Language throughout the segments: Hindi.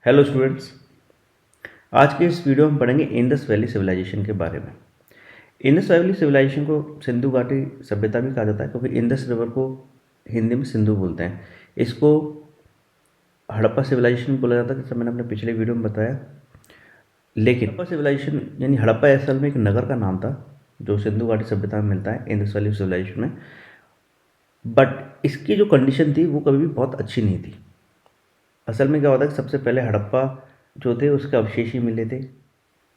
Hello students. आज के इस वीडियो में पढ़ेंगे इंडस वैली सिविलाइजेशन के बारे में। इंडस वैली सिविलाइजेशन को सिंधु घाटी सभ्यता भी कहा जाता है क्योंकि इंडस रिवर को हिंदी में सिंधु बोलते हैं। इसको हड़प्पा सिविलाइजेशन बोला जाता है, जैसे मैंने अपने पिछले वीडियो में बताया। लेकिन हड़प्पा सिविलाइजेशन यानी हड़प्पा असल में एक नगर का नाम था जो सिंधु घाटी सभ्यता में मिलता है इंडस वैली सिविलाइजेशन में। बट इसकी जो कंडीशन थी वो कभी भी बहुत अच्छी नहीं थी। असल में क्या होता है कि सबसे पहले हड़प्पा जो थे उसके अवशेष ही मिले थे,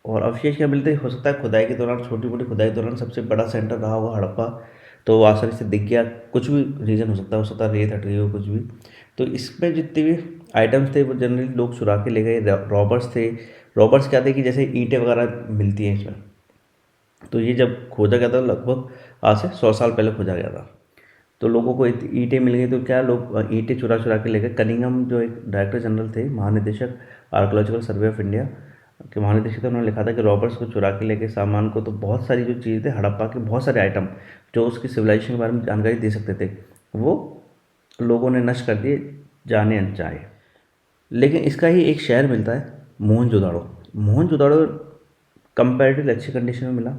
और अवशेष क्या मिलते हो सकता है खुदाई के दौरान, छोटी मोटी खुदाई के दौरान सबसे बड़ा सेंटर रहा होगा हड़प्पा, तो वो आसानी से दिख गया। कुछ भी रीज़न हो सकता है रेत हट गई हो कुछ भी। तो इसमें जितने भी आइटम्स थे वो जनरली लोग चुरा के ले गए। रॉबर्स थे। रॉबर्स क्या थे कि जैसे ईंटें वगैरह मिलती हैं इसमें, तो ये जब खोजा गया था लगभग आज से 100 साल पहले खोजा गया था। तो लोगों को ईंटें मिल गई, तो क्या लोग ईंटें चुरा चुरा के ले गए। कनिंघम जो एक डायरेक्टर जनरल थे, महानिदेशक आर्कोलॉजिकल सर्वे ऑफ इंडिया के महानिदेशक थे, उन्होंने लिखा था कि रॉबर्ट्स को चुरा के लेके सामान को, तो बहुत सारी जो चीज़ें थे हड़प्पा के, बहुत सारे आइटम जो उसकी सिविलाइजेशन के बारे में जानकारी दे सकते थे, वो लोगों ने नष्ट कर दिए जाने अनचाहे। लेकिन इसका ही एक शहर मिलता है मोहनजोदाड़ो। मोहनजोदाड़ो कंपैरेटिवली अच्छी कंडीशन में मिला।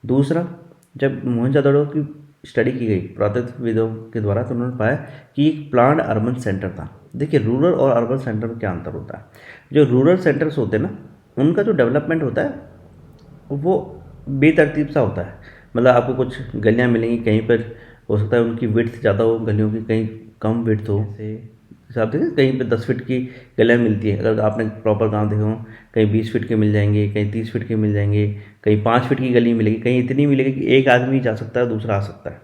दूसरा, जब मोहनजोदाड़ो की स्टडी की गई पुरातत्वविदों के द्वारा, तो उन्होंने पाया कि एक प्लान्ड अर्बन सेंटर था। देखिए, रूरल और अर्बन सेंटर में क्या अंतर होता है। जो रूरल सेंटर्स होते हैं ना, उनका जो डेवलपमेंट होता है वो बेतरतीब सा होता है। मतलब आपको कुछ गलियाँ मिलेंगी, कहीं पर हो सकता है उनकी विड्थ ज़्यादा हो गलियों की, कहीं कम विड्थ हो। जैसे हिसाब से कहीं पे 10 फीट की गलियाँ मिलती है, अगर आपने प्रॉपर गाँव देखे हो, कहीं 20 फीट के मिल जाएंगे, कहीं 30 फीट के मिल जाएंगे, कहीं 5 फीट की गली मिलेगी, कहीं इतनी मिलेगी कि एक आदमी जा सकता है, दूसरा आ सकता है।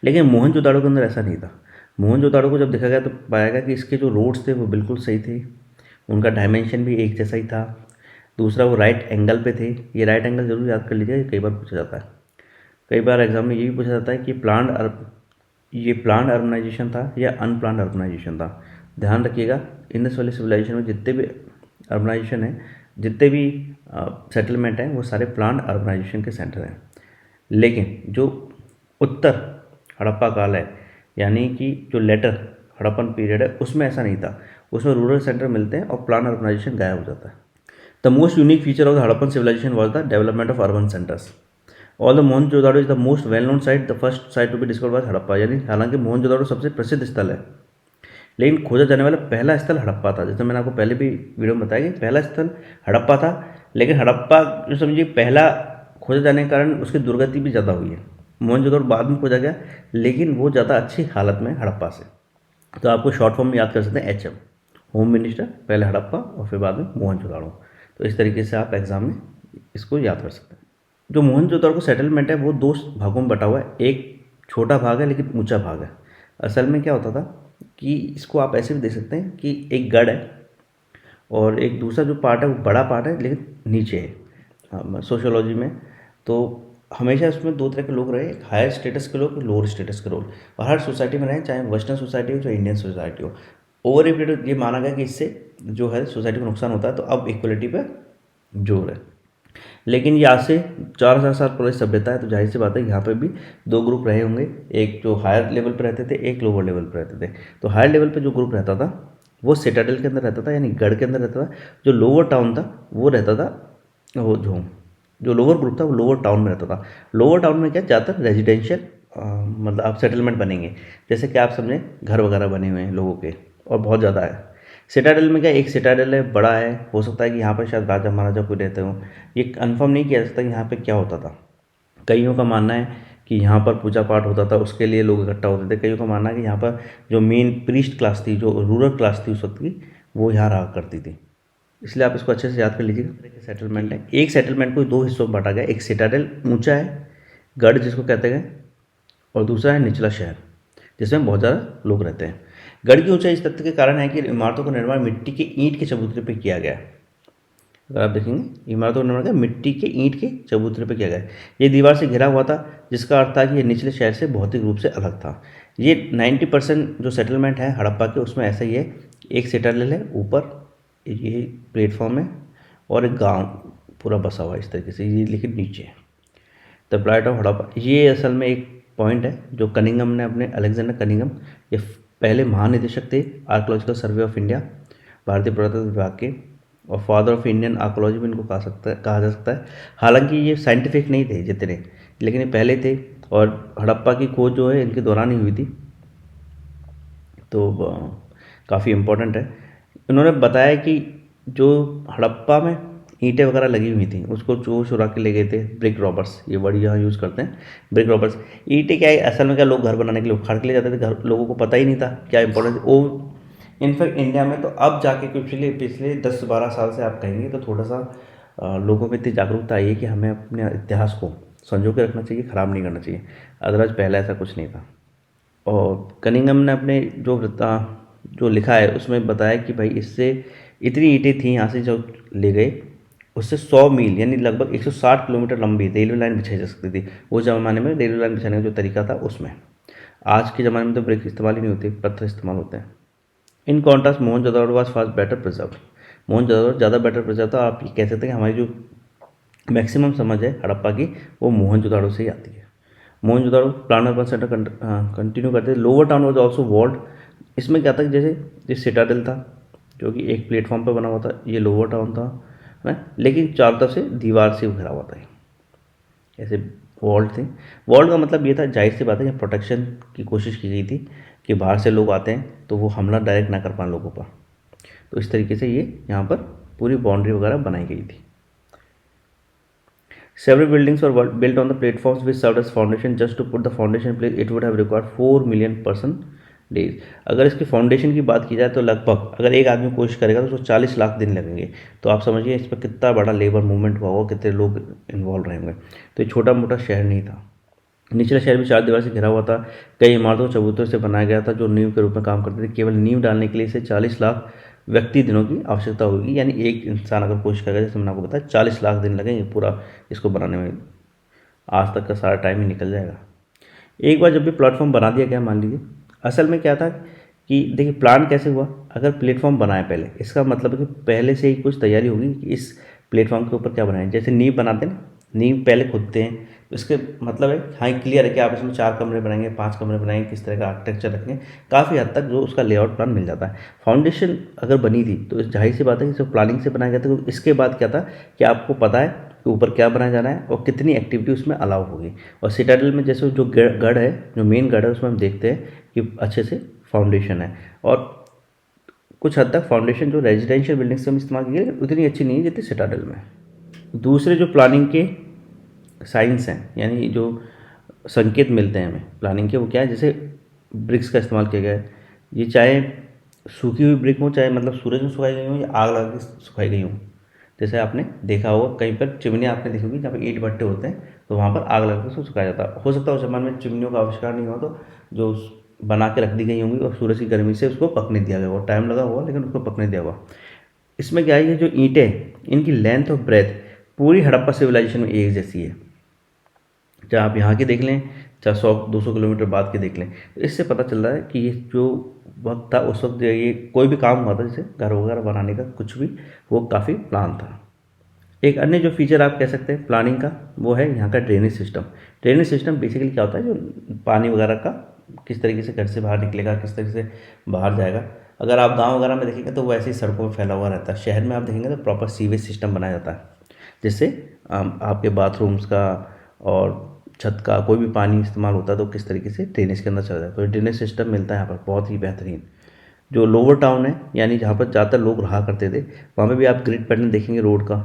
लेकिन मोहनजोदाड़ो के अंदर ऐसा नहीं था। मोहनजोदाड़ो को जब देखा गया तो पाया गया कि इसके जो रोड्स थे वो बिल्कुल सही थे, उनका डायमेंशन भी एक जैसा ही था। दूसरा, वो राइट एंगल पे थे। ये राइट एंगल जरूर याद कर लीजिए, कई बार पूछा जाता है। कई बार एग्जाम में ये भी पूछा जाता है कि ये प्लान्ड अर्बनाइजेशन था या अनप्लान्ड अर्बनाइजेशन था। ध्यान रखिएगा, इंडस वैली सिविलाइजेशन में जितने भी अर्बनाइजेशन है, जितने भी सेटलमेंट हैं, वो सारे प्लान्ड अर्बनाइजेशन के सेंटर हैं। लेकिन जो उत्तर हड़प्पा काल है, यानी कि जो लेटर हड़प्पन पीरियड है, उसमें ऐसा नहीं था। उसमें रूरल सेंटर मिलते हैं और प्लान अर्बनाइजेशन गायब हो जाता है। The most unique feature of the Harappan civilisation was the development of urban centres. All the Mohenjodaro is the most well known site, the first site to be discovered by Harappa. यानी हालांकि मोहनजोदाड़ो सबसे प्रसिद्ध स्थल है, लेकिन खोजा जाने वाला पहला स्थल हड़प्पा था। जैसे मैंने आपको पहले भी वीडियो में बताया कि पहला स्थल हड़प्पा था। लेकिन हड़प्पा जो समझिए पहला खोजा जाने के कारण उसकी दुर्गति भी ज़्यादा हुई है। मोहनजोदड़ो बाद में खोजा गया, लेकिन वो ज़्यादा अच्छी हालत में हड़प्पा से। तो आपको शॉर्ट फॉर्म में याद कर सकते हैं HM, होम मिनिस्टर, पहले हड़प्पा और फिर बाद में मोहनजोदड़ो। तो इस तरीके से आप एग्जाम में इसको याद कर सकते हैं। जो मोहनजोदड़ो का सेटलमेंट है वो दो भागों में बटा हुआ है। एक छोटा भाग है लेकिन ऊंचा भाग है। असल में क्या होता था कि इसको आप ऐसे भी देख सकते हैं कि एक गढ़ है और एक दूसरा जो पार्ट है वो बड़ा पार्ट है लेकिन नीचे है। सोशियोलॉजी में तो हमेशा उसमें दो तरह के लोग रहे, एक हायर स्टेटस के लोग, लोअर स्टेटस के लोग, और हर सोसाइटी में रहे, चाहे वेस्टर्न सोसाइटी हो चाहे इंडियन सोसाइटी हो। ओवर ए पीरियड ये माना गया कि इससे जो है सोसाइटी को नुकसान होता है, तो अब इक्वलिटी पे जोर है। लेकिन ये आज से 4000 साल पुरानी सभ्यता है, तो जाहिर सी बात है यहाँ पे भी दो ग्रुप रहे होंगे, एक जो हायर लेवल पे रहते थे, एक लोअर लेवल पे रहते थे। तो हायर लेवल पे जो ग्रुप रहता था वो सिटाडेल के अंदर रहता था, यानी गढ़ के अंदर रहता था। जो लोअर टाउन था वो रहता था, वो जो लोअर ग्रुप था वो लोअर टाउन में रहता था। लोअर टाउन में क्या ज़्यादातर रेजिडेंशियल मतलब आप सेटलमेंट बनेंगे, जैसे कि आप समझें घर वगैरह बने हुए हैं लोगों के, और बहुत ज़्यादा है। सिटाडेल में क्या, एक सिटाडेल है, बड़ा है, हो सकता है कि यहाँ पर शायद राजा महाराजा कोई रहते हो। ये कन्फर्म नहीं किया जा सकता कि यहाँ पे क्या होता था। कईयों का मानना है कि यहाँ पर पूजा पाठ होता था, उसके लिए लोग इकट्ठा होते थे। कईयों का मानना है कि यहाँ पर जो मेन प्रीस्ट क्लास थी, जो रूरल क्लास थी उस वक्त की, वो यहाँ रहा करती थी। इसलिए आप इसको अच्छे से याद कर लीजिएगा। सेटलमेंट है, एक सेटलमेंट को दो हिस्सों में बांटा गया। एक सिटाडेल ऊंचा है, गढ़ जिसको कहते हैं, और दूसरा है निचला शहर जिसमें बहुत ज़्यादा लोग रहते हैं। गढ़ की ऊंचाई इस तथ्य के कारण है कि इमारतों का निर्माण मिट्टी के ईंट के चबूतरे पर किया गया है। अगर आप देखेंगे, इमारतों का निर्माण क्या मिट्टी के ईंट के चबूतरे पर किया गया है। ये दीवार से घिरा हुआ था, जिसका अर्थ था कि ये निचले शहर से भौतिक रूप से अलग था। ये 90% जो सेटलमेंट है हड़प्पा के, उसमें ऐसा ही है। एक सिटाडेल है ऊपर, ये प्लेटफॉर्म है, और एक गांव पूरा बसा हुआ है इस तरीके से, ये लेकिन नीचे है। द प्लाइट ऑफ हड़प्पा, ये असल में एक पॉइंट है जो कनिंघम ने अपने, अलेक्जेंडर कनिंघम, ये पहले महानिदेशक थे आर्कोलॉजिकल सर्वे ऑफ इंडिया, भारतीय पुरातत्व विभाग के, और फादर ऑफ इंडियन आर्कोलॉजी भी इनको कहा जा सकता है। हालांकि ये साइंटिफिक नहीं थे जितने, लेकिन ये पहले थे, और हड़प्पा की खोज जो है इनके दौरान ही हुई थी, तो काफ़ी इम्पोर्टेंट है। इन्होंने बताया कि जो हड़प्पा में ईंटें वगैरह लगी हुई थी उसको चोर चुरा के ले गए थे ब्रिक रॉबर्स, ये वर्ड यहाँ यूज़ करते हैं, ब्रिक रॉबर्स। ईंटें क्या है, असल में क्या लोग घर बनाने के लिए उखाड़ के ले जाते थे, घर लोगों को पता ही नहीं था क्या इंपॉर्टेंस वो। इनफैक्ट इंडिया में तो अब जाके पिछले पिछले 10-12 साल से आप कहेंगे तो थोड़ा सा लोगों में इतनी जागरूकता आई है कि हमें अपने इतिहास को संजो के रखना चाहिए, ख़राब नहीं करना चाहिए। अदरवाइज पहले ऐसा कुछ नहीं था। और कनिंघम ने अपने जो लिखा है उसमें बताया कि भाई इससे इतनी ईंटें थी यहाँ से जो ले गए, उससे 100 मील यानी लगभग 160 किलोमीटर लंबी रेलवे लाइन बिछाई जा सकती थी। उस ज़माने में रेलवे लाइन बिछाने का जो तरीका था उसमें। आज के ज़माने में तो ब्रिक इस्तेमाल ही नहीं होते, पत्थर इस्तेमाल होते हैं। In contrast Mohenjodaro was fast better preserve, Mohenjodaro ज़्यादा बेटर प्रिजर्व था। आप ये कह सकते हैं कि हमारी जो मैक्सिमम समझ है हड़प्पा की वो मोहनजोदड़ो से ही आती है। Mohenjodaro planner one centre continue करते थे। Lower town was also walled. इसमें क्या था, जैसे सिटाडेल था जो कि एक प्लेटफॉर्म पर बना हुआ था, ये लोअर टाउन था, है ना, लेकिन चारों तरफ से दीवार से घिरा हुआ था, ऐसे वॉल्ड थे। वॉल्ड का मतलब ये था, जाहिर सी बात है, कि प्रोटेक्शन की कोशिश की गई थी कि बाहर से लोग आते हैं तो वो हमला डायरेक्ट ना कर पाए लोगों पर। तो इस तरीके से ये यहाँ पर पूरी बाउंड्री वगैरह बनाई गई थी। Several buildings were built on the platforms which served as foundation. Just to put the foundation in place, it would have required 4 million person days. अगर इसकी फाउंडेशन की बात की जाए तो लगभग अगर एक आदमी कोशिश करेगा तो उसको 40 लाख दिन लगेंगे। तो आप समझिए इस पर कितना बड़ा लेबर मूवमेंट हुआ होगा, कितने लोग इन्वॉल्व रहेंगे। तो ये छोटा मोटा शहर नहीं था। निचला शहर भी 4 दीवार से घिरा हुआ था। कई इमारतों को चबूतरों से बनाया गया था जो नींव के रूप में काम करते थे। केवल नींव डालने के लिए इसे 40 लाख व्यक्ति दिनों की आवश्यकता होगी, यानी एक इंसान अगर कोशिश करेगा, जैसे मैंने आपको बताया 40 लाख दिन लगेंगे पूरा इसको बनाने में। आज तक का सारा टाइम ही निकल जाएगा। एक बार जब भी प्लेटफॉर्म बना दिया गया, मान लीजिए, असल में क्या था कि देखिए प्लान कैसे हुआ। अगर प्लेटफॉर्म बनाए पहले, इसका मतलब है कि पहले से ही कुछ तैयारी होगी कि इस प्लेटफॉर्म के ऊपर क्या बनाएं। जैसे नींव बनाते हैं ना, नींव पहले खोदते हैं, तो इसके मतलब है हाँ क्लियर है कि आप इसमें 4 कमरे बनाएंगे, 5 कमरे बनाएंगे, किस तरह का आर्किटेक्चर रखेंगे, काफ़ी हद तक जो उसका लेआउट प्लान मिल जाता है। फाउंडेशन अगर बनी थी तो जाहिर सी बात है कि सिर्फ प्लानिंग से बनाया गया था। तो इसके बाद क्या था कि आपको पता है कि ऊपर क्या बनाया जाना है और कितनी एक्टिविटी उसमें अलाउ होगी। और सिटाडेल में जैसे जो गढ़ है, जो मेन गढ़ है, उसमें हम देखते हैं कि अच्छे से फाउंडेशन है। और कुछ हद तक फाउंडेशन जो रेजिडेंशियल बिल्डिंग्स में इस्तेमाल की गई उतनी अच्छी नहीं है जितनी सिटाडेल में। दूसरे जो प्लानिंग के साइंस हैं, यानी जो संकेत मिलते हैं हमें प्लानिंग के, वो क्या है, जैसे ब्रिक्स का इस्तेमाल किया गया है। ये चाहे सूखी हुई ब्रिक हो, चाहे मतलब सूरज में सुखाई गई हो या आग लगा के सुखाई गई हो। जैसे आपने देखा होगा कहीं पर चिमनी आपने देखी होगी जहाँ पर ईंट भट्टे होते हैं, तो वहाँ पर आग लगा के उसको सुखाया जाता है। हो सकता है उस जमाने में चिमनियों का आविष्कार नहीं हुआ, तो जो बना के रख दी गई होंगी और सूरज की गर्मी से उसको पकने दिया गया होगा। टाइम लगा होगा लेकिन उसको पकने दिया होगा। इसमें क्या है, ये जो ईंटें, इनकी लेंथ और ब्रेथ पूरी हड़प्पा सिविलाइजेशन में एक जैसी है। चाहे आप यहाँ की देख लें, चाहे 100-200 किलोमीटर बाद के देख लें, तो इससे पता चल रहा है कि ये जो वक्त था उस वक्त ये कोई भी काम हुआ था, जैसे घर वगैरह बनाने का कुछ भी, वो काफ़ी प्लान था। एक अन्य जो फीचर आप कह सकते हैं प्लानिंग का, वो है यहाँ का drainage system. Drainage system basically क्या होता है, जो पानी वगैरह का किस तरीके से घर से बाहर निकलेगा, किस तरीके से बाहर जाएगा। अगर आप गांव वगैरह में देखेंगे तो वैसे ही सड़कों में फैला हुआ रहता है। शहर में आप देखेंगे तो प्रॉपर सीवेज सिस्टम बनाया जाता है, जिससे आपके बाथरूम्स का और छत का कोई भी पानी इस्तेमाल होता है तो किस तरीके से ड्रेनेज के अंदर चला जाए। तो ड्रेनेज सिस्टम मिलता है यहाँ पर बहुत ही बेहतरीन। जो लोअर टाउन है, यानी जहाँ पर ज़्यादातर लोग रहा करते थे, वहाँ पर भी आप ग्रिड पैटर्न देखेंगे रोड का।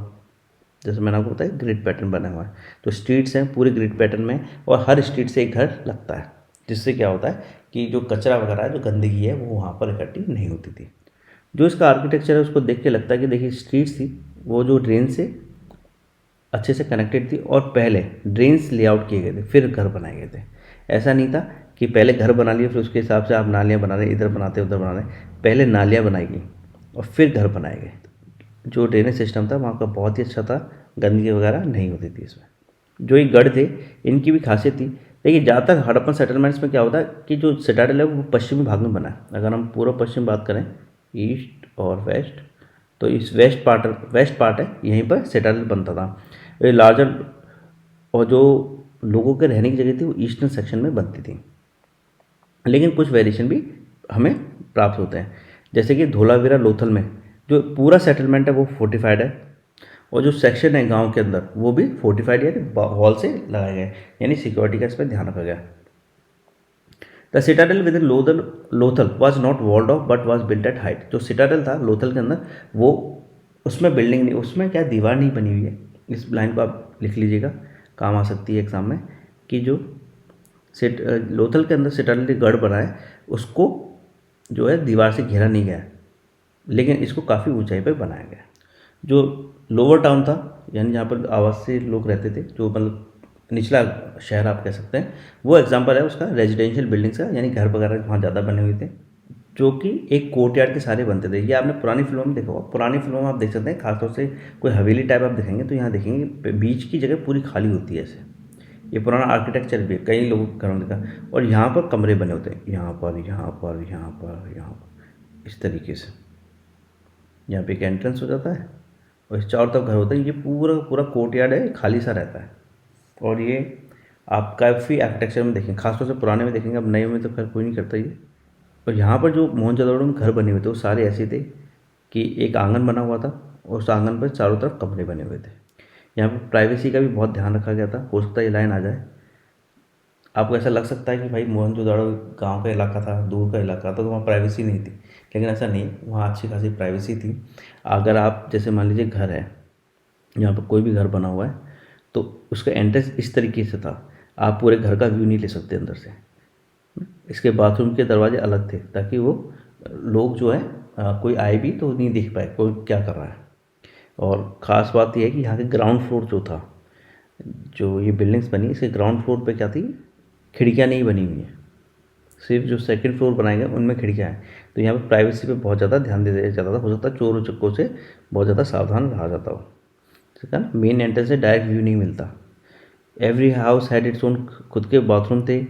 जैसे मैंने आपको बताया ग्रिड पैटर्न बना हुआ है, तो स्ट्रीट्स हैं पूरे ग्रिड पैटर्न में, और हर स्ट्रीट से एक घर लगता है, जिससे क्या होता है कि जो कचरा वगैरह है, जो गंदगी है, वो वहाँ पर इकट्ठी नहीं होती थी। जो इसका आर्किटेक्चर है उसको देख के लगता है कि देखिए स्ट्रीट्स थी वो जो ड्रेन से अच्छे से कनेक्टेड थी, और पहले ड्रेन्स लेआउट किए गए थे फिर घर बनाए गए थे। ऐसा नहीं था कि पहले घर बना लिए फिर उसके हिसाब से आप नालियाँ बना रहे, इधर बनाते उधर बना रहे। पहले नालियाँ बनाई गई और फिर घर बनाए गए। जो ड्रेनेज सिस्टम था वहाँ का बहुत ही अच्छा था, गंदगी वगैरह नहीं होती थी इसमें। जो ये गढ़ थे, इनकी भी खासियत थी। देखिए ज़्यादातर हड़प्पन सेटलमेंट्स में क्या होता है कि जो सिटाडेल है वो पश्चिमी भाग में बना है। अगर हम पूर्व पश्चिम बात करें, ईस्ट और वेस्ट, तो इस वेस्ट पार्ट है, यहीं पर सिटाडेल बनता था। ये लार्जर और जो लोगों के रहने की जगह थी वो ईस्टर्न सेक्शन में बनती थी, लेकिन कुछ वेरिएशन भी हमें प्राप्त होते हैं। जैसे कि धोलावीरा लोथल में जो पूरा सेटलमेंट है वो फोर्टिफाइड है, और जो सेक्शन है गांव के अंदर वो भी फोर्टिफाइड यानी वॉल से लगाए गए, यानी सिक्योरिटी का इस पर ध्यान रखा गया। The citadel within Lothal was not walled off but was built at height. जो सिटाडेल था लोथल के अंदर, वो उसमें बिल्डिंग नहीं, उसमें क्या दीवार नहीं बनी हुई है। इस लाइन को आप लिख लीजिएगा, काम आ सकती है एग्जाम में, कि जो लोथल के अंदर सिटाडेल गढ़ बना है उसको जो है दीवार से घेरा नहीं गया है, लेकिन इसको काफ़ी ऊंचाई पर बनाया गया। जो लोअर टाउन था, यानी जहाँ पर आवासीय लोग रहते थे, जो मतलब निचला शहर आप कह सकते हैं, वो एग्जांपल है उसका रेजिडेंशियल बिल्डिंग्स का, यानी घर वगैरह वहाँ ज़्यादा बने हुए थे, जो कि एक कोर्टयार्ड के सारे बनते थे। ये आपने पुरानी फिल्मों में देखा होगा, पुरानी फिल्मों में आप देख सकते हैं, खासतौर से कोई हवेली टाइप आप देखेंगे तो यहाँ देखेंगे बीच की जगह पूरी खाली होती है ऐसे। ये पुराना आर्किटेक्चर भी है, कई लोगों के घरों में देखा, और यहाँ पर कमरे बने होते हैं, यहाँ पर यहाँ पर यहाँ पर यहाँ पर, इस तरीके से। यहाँ पे एक एंट्रेंस हो जाता है और इस चारों तरफ घर होते हैं। ये पूरा पूरा कोर्टयार्ड है, खाली सा रहता है। और ये आप काफ़ी आर्किटेक्चर में देखेंगे, खासतौर से पुराने में देखेंगे, अब नए में तो खैर कोई नहीं करता ये। और यहाँ पर जो मोहनजोदड़ो में घर बने हुए थे वो सारे ऐसे थे कि एक आंगन बना हुआ था और उस आंगन पर चारों तरफ कमरे बने हुए थे। यहाँ पर प्राइवेसी का भी बहुत ध्यान रखा गया था। हो सकता है ये लाइन आ जाए, आपको ऐसा लग सकता है कि भाई मोहनजोदड़ो गांव का इलाका था, दूर का इलाका था, तो वहाँ प्राइवेसी नहीं थी, लेकिन ऐसा नहीं, वहाँ अच्छी खासी प्राइवेसी थी। अगर आप जैसे मान लीजिए घर है, यहाँ पर कोई भी घर बना हुआ है, तो उसका एंट्रेंस इस तरीके से था, आप पूरे घर का व्यू नहीं ले सकते अंदर से। इसके बाथरूम के दरवाजे अलग थे, ताकि वो लोग जो है कोई आए भी तो नहीं देख पाए कोई क्या कर रहा है। और ख़ास बात यह है कि यहाँ के ग्राउंड फ्लोर जो था, जो ये बिल्डिंग्स बनी, इसके ग्राउंड फ्लोर पे क्या थी, खिड़कियाँ नहीं बनी हुई हैं, सिर्फ जो सेकंड फ्लोर बनाए गए उनमें खिड़कियाँ हैं। तो यहाँ पे प्राइवेसी पे बहुत ज़्यादा ध्यान दिया जाता था। हो सकता है चोर चक्कों से बहुत ज़्यादा सावधान रहा जाता हो, ठीक है ना। मेन एंट्रेंस से डायरेक्ट व्यू नहीं मिलता। Every house had its own, खुद के बाथरूम थे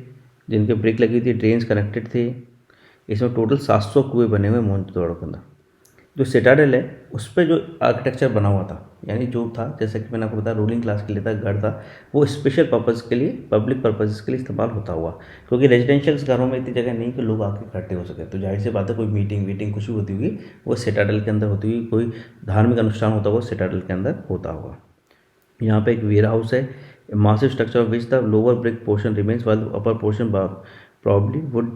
जिनके ब्रेक लगी थी, ड्रेन्स कनेक्टेड थे। इसमें टोटल 700 कुएँ बने हुए मोहनजोदड़ो के अंदर। जो सिटाडेल है उस पर जो आर्किटेक्चर बना हुआ था, यानी जो था, जैसे कि मैंने आपको बताया, रूलिंग क्लास के लिए था, घर था, वो स्पेशल पर्पज़ के लिए, पब्लिक पर्पज़ के लिए इस्तेमाल होता हुआ, क्योंकि रेजिडेंशियल घरों में इतनी जगह नहीं कि लोग आके इकट्ठे हो सके। तो जाहिर सी बात है, कोई मीटिंग वीटिंग कुछ भी होती होगी वो सिटाडेल के अंदर होती हुई, कोई धार्मिक अनुष्ठान होता हुआ सिटाडेल के अंदर होता हुआ। यहाँ पे एक वेयर हाउस है, massive structure of which the lower brick portion remains while the upper portion probably would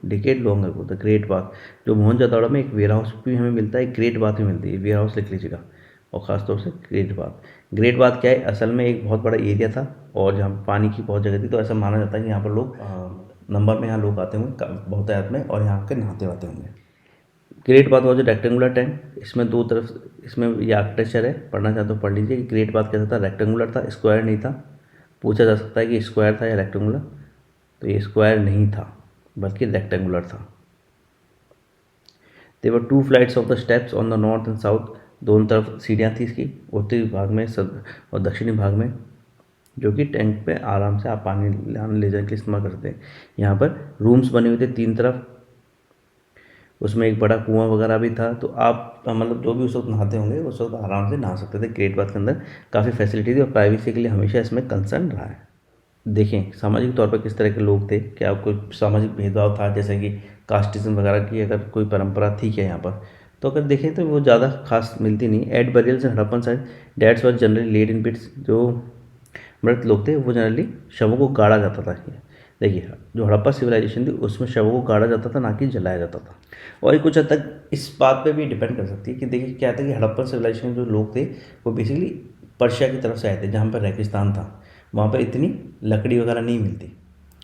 decade long ago. The great bath, जो मोहनजोदड़ो में एक वेयर हाउस भी हमें मिलता है, एक ग्रेट बाथ भी मिलती है, वेयर हाउस लिख लीजिएगा, और ख़ासतौर से ग्रेट बाथ। ग्रेट बाथ क्या है, असल में एक बहुत बड़ा एरिया था और जहाँ पानी की बहुत जगह थी, तो ऐसा माना जाता है कि यहाँ पर लोग नंबर में यहाँ लोग आते होंगे बहुत तादाद में, और यहाँ के नहाते वाते होंगे। Great bath was a rectangular tank, इसमें दो तरफ, इसमें ये आर्किटेक्चर है, पढ़ना चाहते हो पढ़ लीजिए कि ग्रेट बाथ कैसा था, रेक्टेंगुलर था, स्क्वायर नहीं था। पूछा जा सकता है कि स्क्वायर था या रेक्टेंगुलर, तो ये स्क्वायर नहीं था बल्कि रेक्टेंगुलर था। देवर 2 flights of the steps on the north and south, दोनों तरफ सीढ़ियाँ थी इसकी, उत्तरी भाग में और दक्षिणी भाग में, जो कि टैंक पे आराम से आप पानी ले जाने के लिए इस्तेमाल कर सकते हैं। यहाँ पर रूम्स बने हुए थे 3 तरफ, उसमें एक बड़ा कुआं वगैरह भी था, तो आप मतलब जो भी उस वक्त नहाते होंगे उस वक्त आराम से नहा सकते थे। ग्रेट बाथ के अंदर काफ़ी फैसिलिटी थी और प्राइवेसी के लिए हमेशा इसमें कंसर्न रहा है। देखें सामाजिक तौर पर किस तरह के लोग थे, क्या कोई सामाजिक भेदभाव था, जैसे कि कास्टिज्म वगैरह की अगर कोई परंपरा थी क्या यहाँ पर, तो अगर देखें तो वो ज़्यादा खास मिलती नहीं। At burials in Harappan side dates was generally laid in pits, जो मृत लोग थे वो जनरली शवों को गाड़ा जाता था। देखिए जो हड़प्पा सिविलाइजेशन थी उसमें शवों को गाड़ा जाता था, ना कि जलाया जाता था। और ये कुछ हद तक इस बात पे भी डिपेंड कर सकती है कि देखिए क्या था कि हड़प्पन सिविलाइजेशन जो लोग थे वो बेसिकली पर्शिया की तरफ से आए थे, जहाँ पर रेगिस्तान था, वहाँ पर इतनी लकड़ी वगैरह नहीं मिलती।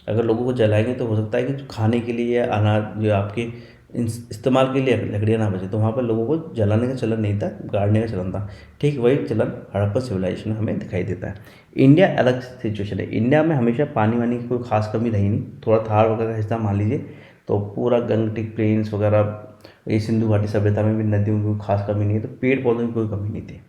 अगर लोगों को जलाएंगे तो हो सकता है कि जो खाने के लिए या अनाज जो आपके इस्तेमाल के लिए लकड़ियाँ ना बचे, तो वहाँ पर लोगों को जलाने का चलन नहीं था, गाड़ने का चलन था। ठीक वही चलन हड़प्पा सिविलाइजेशन में हमें दिखाई देता है। इंडिया अलग सिचुएशन है, इंडिया में हमेशा पानी वानी की कोई खास कमी रही नहीं। थोड़ा थार वगैरह का हिस्सा मान लीजिए तो पूरा गंगटिक प्लेन्स वगैरह, ये सिंधु घाटी सभ्यता में भी नदियों की कोई खास कमी नहीं है, तो पेड़ पौधों की कोई कमी नहीं थी।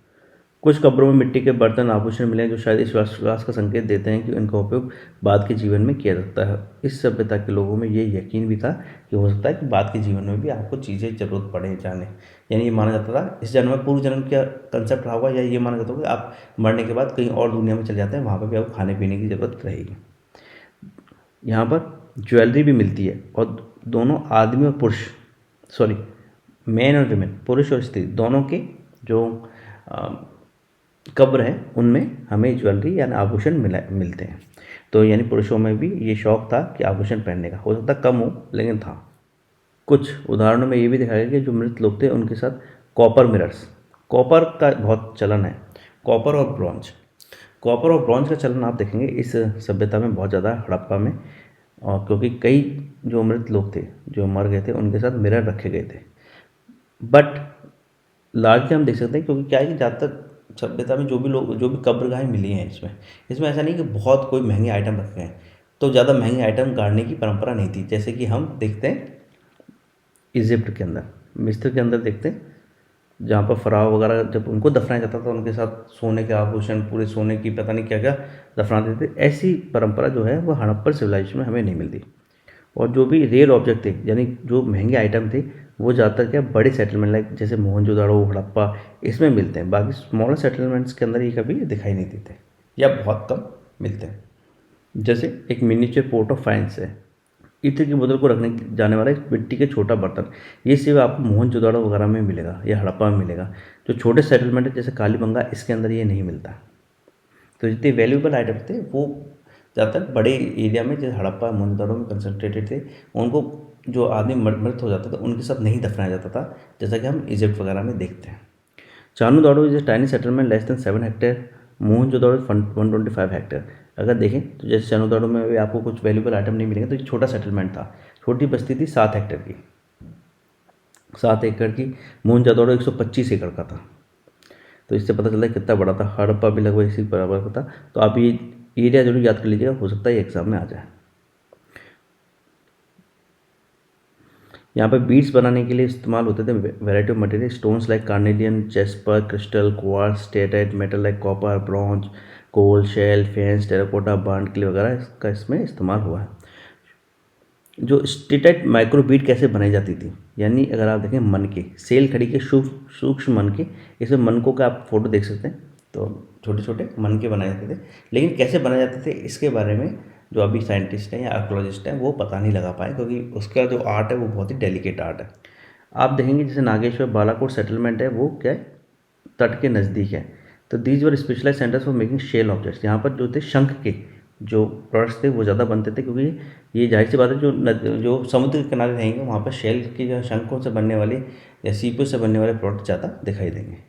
कुछ कब्रों में मिट्टी के बर्तन आभूषण मिले जो शायद इस विश्वास का संकेत देते हैं कि इनका उपयोग बाद के जीवन में किया जाता है। इस सभ्यता के लोगों में ये यकीन भी था कि हो सकता है कि बाद के जीवन में भी आपको चीज़ें ज़रूरत पड़े जाने, यानी ये माना जाता था इस जन्म में पूर्व जन्म का कंसेप्ट रहा होगा, या ये माना जाता होगा कि आप मरने के बाद कहीं और दुनिया में चले जाते हैं, वहाँ पर भी आपको खाने पीने की ज़रूरत रहेगी। यहाँ पर ज्वेलरी भी मिलती है, और दोनों आदमी और पुरुष, सॉरी मैन और वुमेन, पुरुष और स्त्री दोनों के जो कब्र हैं उनमें हमें ज्वेलरी यानी आभूषण मिलते हैं। तो यानी पुरुषों में भी ये शौक था कि आभूषण पहनने का, हो सकता कम हो लेकिन था। कुछ उदाहरणों में ये भी दिखाया गया कि जो मृत लोग थे उनके साथ कॉपर मिरर्स, कॉपर का बहुत चलन है, कॉपर और ब्रॉन्ज, कॉपर और ब्रॉन्ज का चलन आप देखेंगे इस सभ्यता में बहुत ज़्यादा, हड़प्पा में। और क्योंकि कई जो मृत लोग थे जो मर गए थे उनके साथ मिरर रखे गए थे। बट लार्जली हम देख सकते हैं, क्योंकि क्या है कि ज़्यादातर सभ्यता में जो भी लोग, जो भी कब्रगाहें मिली हैं इसमें इसमें ऐसा नहीं कि बहुत कोई महंगे आइटम रखे हैं, तो ज़्यादा महंगे आइटम गाड़ने की परंपरा नहीं थी। जैसे कि हम देखते हैं इजिप्ट के अंदर, मिस्र के अंदर देखते हैं, जहाँ पर फ़राओ वगैरह जब उनको दफनाया जाता था उनके साथ सोने के आभूषण, पूरे सोने की पता नहीं क्या क्या दफना देते थे। ऐसी परंपरा जो है वो हड़प्पन सिविलाइजेशन में हमें नहीं मिलती। और जो भी रेयर ऑब्जेक्ट थे यानी जो महंगे आइटम थे वो ज़्यादातर क्या बड़े सेटलमेंट लाइक जैसे मोहनजोदाड़ो, हड़प्पा, इसमें मिलते हैं। बाकी स्मॉलर सेटलमेंट्स के अंदर ये कभी दिखाई नहीं देते या बहुत कम मिलते हैं। जैसे एक मिनिएचर पोर्ट ऑफ फाइंस है, इत्र की बोतल को रखने जाने वाला एक मिट्टी के छोटा बर्तन, ये सिर्फ आपको मोहनजोदाड़ो वगैरह में मिलेगा या हड़प्पा में मिलेगा। जो छोटे सेटलमेंट है जैसे कालीबंगा, इसके अंदर ये नहीं मिलता। तो जितने वैल्यूएबल आइटम थे वो ज़्यादातर बड़े एरिया में जैसे हड़प्पा, मोहनजोदाड़ो में कंसंट्रेटेड थे। उनको जो आदमी मृत हो जाता था उनके साथ नहीं दफनाया जाता था, जैसा कि हम इजिप्ट वगैरह में देखते हैं। Chanhudaro is a tiny settlement less than 7 hectare, Mohenjodaro 125 hectare. अगर देखें तो जैसे चानुदाड़ो में भी आपको कुछ वैल्यूबल आइटम नहीं मिलेंगे, तो एक छोटा सेटलमेंट था, छोटी बस्ती थी 7 हेक्टेयर की, 7 एकड़ की। मोहनजोदाड़ो 125 एकड़ का था। तो इससे पता चलता है कितना बड़ा था। हड़प्पा भी लगभग इसी बराबर का था। तो आप ये एरिया जरूर याद कर लीजिएगा, हो सकता है एग्जाम में आ जाए। यहाँ पर बीड्स बनाने के लिए इस्तेमाल होते थे variety of material, stones like carnelian, jasper, crystal, quartz, steatite, metal like copper, bronze, coal, shell, faience, terracotta, burnt clay वगैरह इसका इसमें इस्तेमाल हुआ है। जो स्टेटाइट माइक्रो बीड कैसे बनाई जाती थी, यानी अगर आप देखें मन के सेल खड़ी के सूक्ष्म मन के, इसमें मनकों का आप फोटो देख सकते हैं। तो छोटे छोटे मन के बनाए जाते थे, लेकिन कैसे बनाए जाते थे इसके बारे में जो अभी साइंटिस्ट हैं या आर्कोलॉजिस्ट हैं वो पता नहीं लगा पाए, क्योंकि उसका जो आर्ट है वो बहुत ही डेलिकेट आर्ट है। आप देखेंगे जैसे नागेश्वर बालाकोट सेटलमेंट है वो क्या है, तट के नज़दीक है। तो these were specialise centres for making shell objects. यहाँ पर जो थे शंख के जो प्रोडक्ट्स थे वो ज़्यादा बनते थे, क्योंकि ये जाहिर सी बात है जो समुद्र के किनारे रहेंगे वहाँ पर शेल के जो शंखों से बनने वाले या सीपों से बनने वाले प्रोडक्ट ज़्यादा दिखाई देंगे।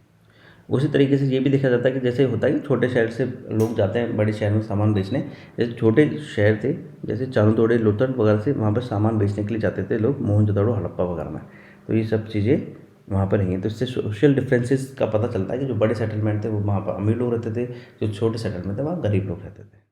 उसी तरीके से ये भी देखा जाता है कि जैसे होता है कि छोटे शहर से लोग जाते हैं बड़े शहर में सामान बेचने, जैसे छोटे शहर थे जैसे चांदोड़े, लोथल वगैरह से वहाँ पर सामान बेचने के लिए जाते थे लोग, मोहनजोदाड़ो, हड़प्पा वगैरह में। तो ये सब चीज़ें वहाँ पर हैं। तो इससे सोशल डिफरेंसेस का पता चलता है कि जो बड़े सेटलमेंट थे वो वहाँ पर अमीर लोग रहते थे, जो छोटे सेटलमेंट थे वहाँ गरीब लोग रहते थे।